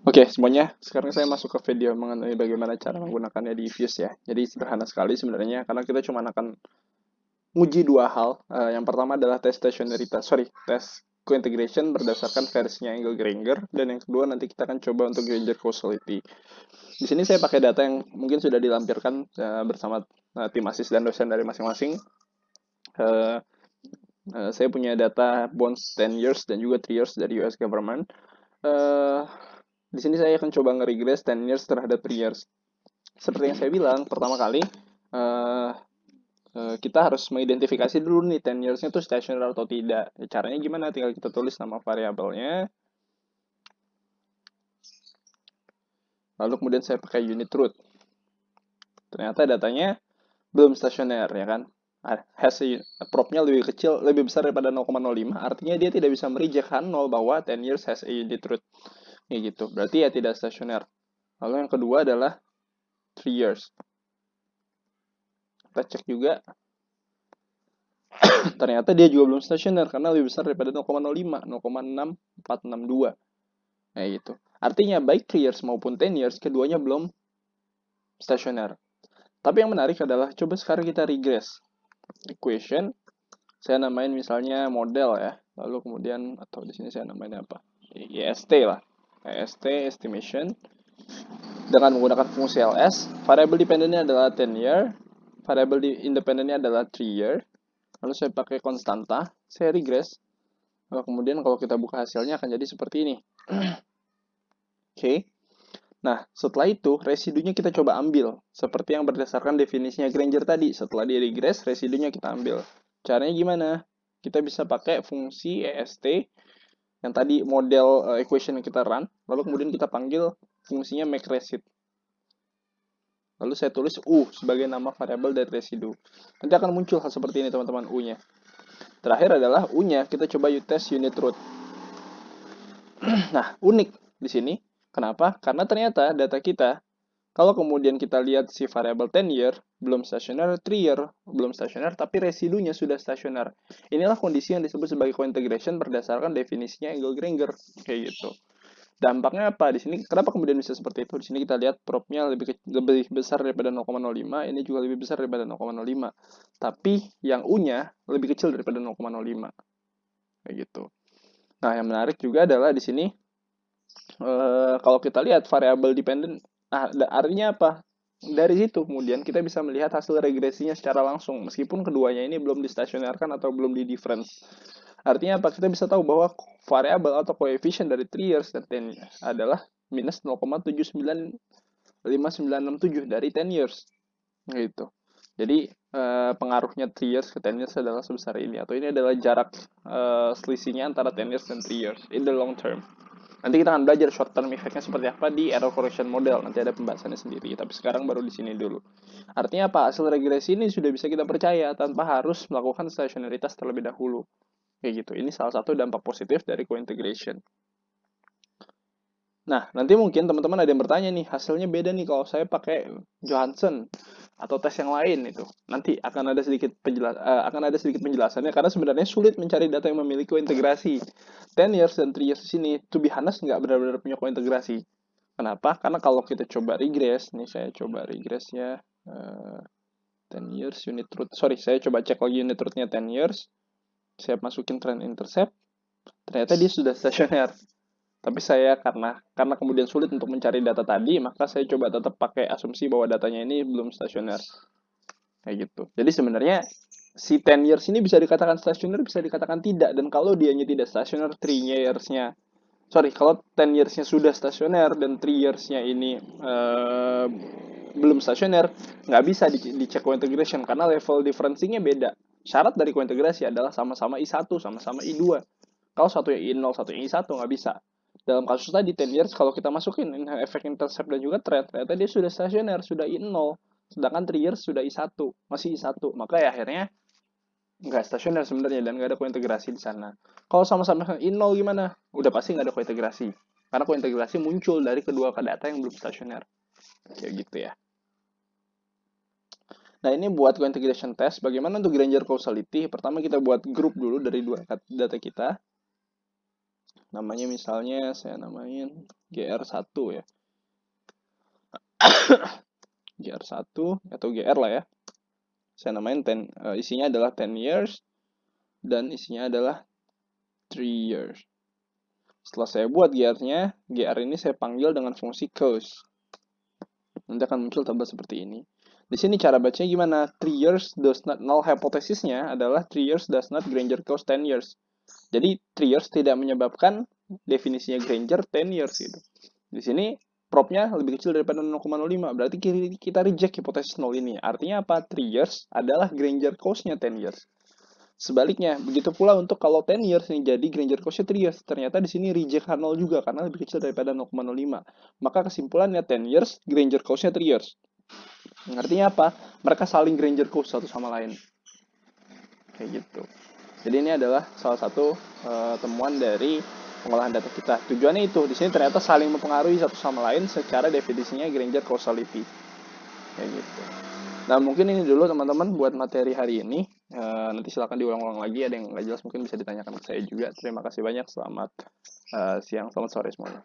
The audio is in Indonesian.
Oke, semuanya. Sekarang saya masuk ke video mengenai bagaimana cara menggunakannya di Fuse ya. Jadi sederhana sekali sebenarnya, karena kita cuma akan nguji dua hal. Yang pertama adalah tes tes co-integration berdasarkan versinya Angle Granger, dan yang kedua nanti kita akan coba untuk Granger Causality. Di sini saya pakai data yang mungkin sudah dilampirkan bersama tim asis dan dosen dari masing-masing. Uh, saya punya data bonds 10 years dan juga 3 years dari US government. Uh, di sini saya akan coba nge-regress 10 years terhadap 3 years. Seperti yang saya bilang, pertama kali uh, kita harus mengidentifikasi dulu nih 10 years-nya tuh stationer atau tidak. Caranya gimana? Tinggal kita tulis nama variabelnya. Lalu kemudian saya pakai unit root. Ternyata datanya belum stasioner ya kan. Propnya lebih kecil, lebih besar daripada 0,05. Artinya dia tidak bisa mereject 0 bahwa 10 years has a unit root. Ya gitu. Berarti ya tidak stasioner. Lalu yang kedua adalah 3 years. Kita cek juga. Ternyata dia juga belum stasioner karena lebih besar daripada 0,05, 0,6462. Nah, gitu. Artinya baik 3 years maupun 10 years keduanya belum stasioner. Tapi yang menarik adalah coba sekarang kita regress equation. Saya namain misalnya model ya. Lalu kemudian atau di sini saya namain apa? IST lah. IST estimation dengan menggunakan fungsi ls. Variable dependentnya adalah 10 year. Variable independentnya adalah 3 year. Lalu saya pakai konstanta, saya regress. Lalu kemudian kalau kita buka hasilnya akan jadi seperti ini. Oke. Nah, setelah itu residunya kita coba ambil. Seperti yang berdasarkan definisinya Granger tadi. Setelah di regress, residunya kita ambil. Caranya gimana? Kita bisa pakai fungsi EST yang tadi model equation yang kita run. Lalu kemudian kita panggil fungsinya makeResid. Lalu saya tulis U sebagai nama variabel dari residu. Nanti akan muncul hal seperti ini teman-teman U-nya. Terakhir adalah U-nya kita coba tes unit root. Nah, unik di sini. Kenapa? Karena ternyata data kita, kalau kemudian kita lihat si variabel 10 year, belum stasioner, 3 year, belum stasioner, tapi residunya sudah stasioner. Inilah kondisi yang disebut sebagai co-integration berdasarkan definisinya Angle Granger. Kayak gitu. Dampaknya apa di sini? Kenapa kemudian bisa seperti itu? Di sini kita lihat propnya lebih besar daripada 0,05, ini juga lebih besar daripada 0,05. Tapi yang U-nya lebih kecil daripada 0,05. Kayak gitu. Nah, yang menarik juga adalah di sini kalau kita lihat variabel dependent, artinya apa? Dari situ kemudian kita bisa melihat hasil regresinya secara langsung, meskipun keduanya ini belum distasionerkan atau belum di difference. Artinya apa? Kita bisa tahu bahwa variabel atau koefisien dari 3 years dan 10 years adalah minus 0,795967 dari 10 years. Gitu. Jadi pengaruhnya 3 years ke 10 years adalah sebesar ini, atau ini adalah jarak selisihnya antara 10 years dan 3 years in the long term. Nanti kita akan belajar short term effect-nya seperti apa di error correction model. Nanti ada pembahasannya sendiri. Tapi sekarang baru di sini dulu. Artinya apa? Hasil regresi ini sudah bisa kita percaya tanpa harus melakukan stasionaritas terlebih dahulu. Kayak gitu. Ini salah satu dampak positif dari co-integration. Nah, nanti mungkin teman-teman ada yang bertanya nih, hasilnya beda nih kalau saya pakai Johansson atau tes yang lain itu. Nanti akan ada sedikit penjelasannya karena sebenarnya sulit mencari data yang memiliki kointegrasi. 10 years dan 3 years di sini, to be honest, nggak benar-benar punya kointegrasi. Kenapa? Karena kalau kita coba regress, nih saya coba regress ya, 10 years unit root. Sorry, saya coba cek lagi unit rootnya 10 years. Saya masukin trend intercept, ternyata dia sudah stasioner. Tapi saya karena kemudian sulit untuk mencari data tadi, maka saya coba tetap pakai asumsi bahwa datanya ini belum stasioner. Kayak gitu. Jadi sebenarnya si 10 years ini bisa dikatakan stasioner, bisa dikatakan tidak. Dan kalau dianya tidak stasioner, 3 years-nya kalau 10 years-nya sudah stasioner dan 3 years-nya ini belum stasioner, nggak bisa dicek co-integration karena level differencing-nya beda. Syarat dari co-integrasi adalah sama-sama I1, sama-sama I2. Kalau satu yang I0, satu yang I1 nggak bisa. Dalam kasus tadi 10 years, kalau kita masukin efek intercept dan juga trend, ternyata dia sudah stasioner, sudah I0. Sedangkan 3 years sudah I1, masih I1. Maka ya akhirnya nggak stasioner sebenarnya dan nggak ada kointegrasi di sana. Kalau sama-sama I0 gimana? Udah pasti nggak ada kointegrasi. Karena kointegrasi muncul dari kedua data yang belum stasioner. Kayak gitu ya. Nah, ini buat co-integration test. Bagaimana untuk Granger causality? Pertama kita buat grup dulu dari dua data kita. Namanya misalnya saya namain GR1 ya. GR1 atau GR lah ya. Saya namain isinya adalah 10 years dan isinya adalah 3 years. Setelah saya buat GR-nya, GR ini saya panggil dengan fungsi cause. Nanti akan muncul tabel seperti ini. Di sini cara bacanya gimana? 3 years does not, null hypothesisnya adalah 3 years does not Granger cause 10 years. Jadi 3 years tidak menyebabkan definisinya Granger 10 years gitu. Di sini propnya lebih kecil daripada 0,05. Berarti kita reject hipotesis 0 ini. Artinya apa? 3 years adalah Granger cause-nya 10 years. Sebaliknya, begitu pula untuk kalau 10 years ini jadi Granger cause-nya 3 years. Ternyata di sini reject H0 juga karena lebih kecil daripada 0,05. Maka kesimpulannya 10 years, Granger cause-nya 3 years. Artinya apa? Mereka saling Granger cause satu sama lain. Kayak gitu. Jadi ini adalah salah satu temuan dari pengolahan data kita. Tujuannya itu, di sini ternyata saling mempengaruhi satu sama lain secara definisinya Granger causality. Kayak gitu. Nah, mungkin ini dulu teman-teman buat materi hari ini. Nanti silakan diulang-ulang lagi. Ada yang nggak jelas mungkin bisa ditanyakan ke saya juga. Terima kasih banyak. Selamat siang, selamat sore semuanya.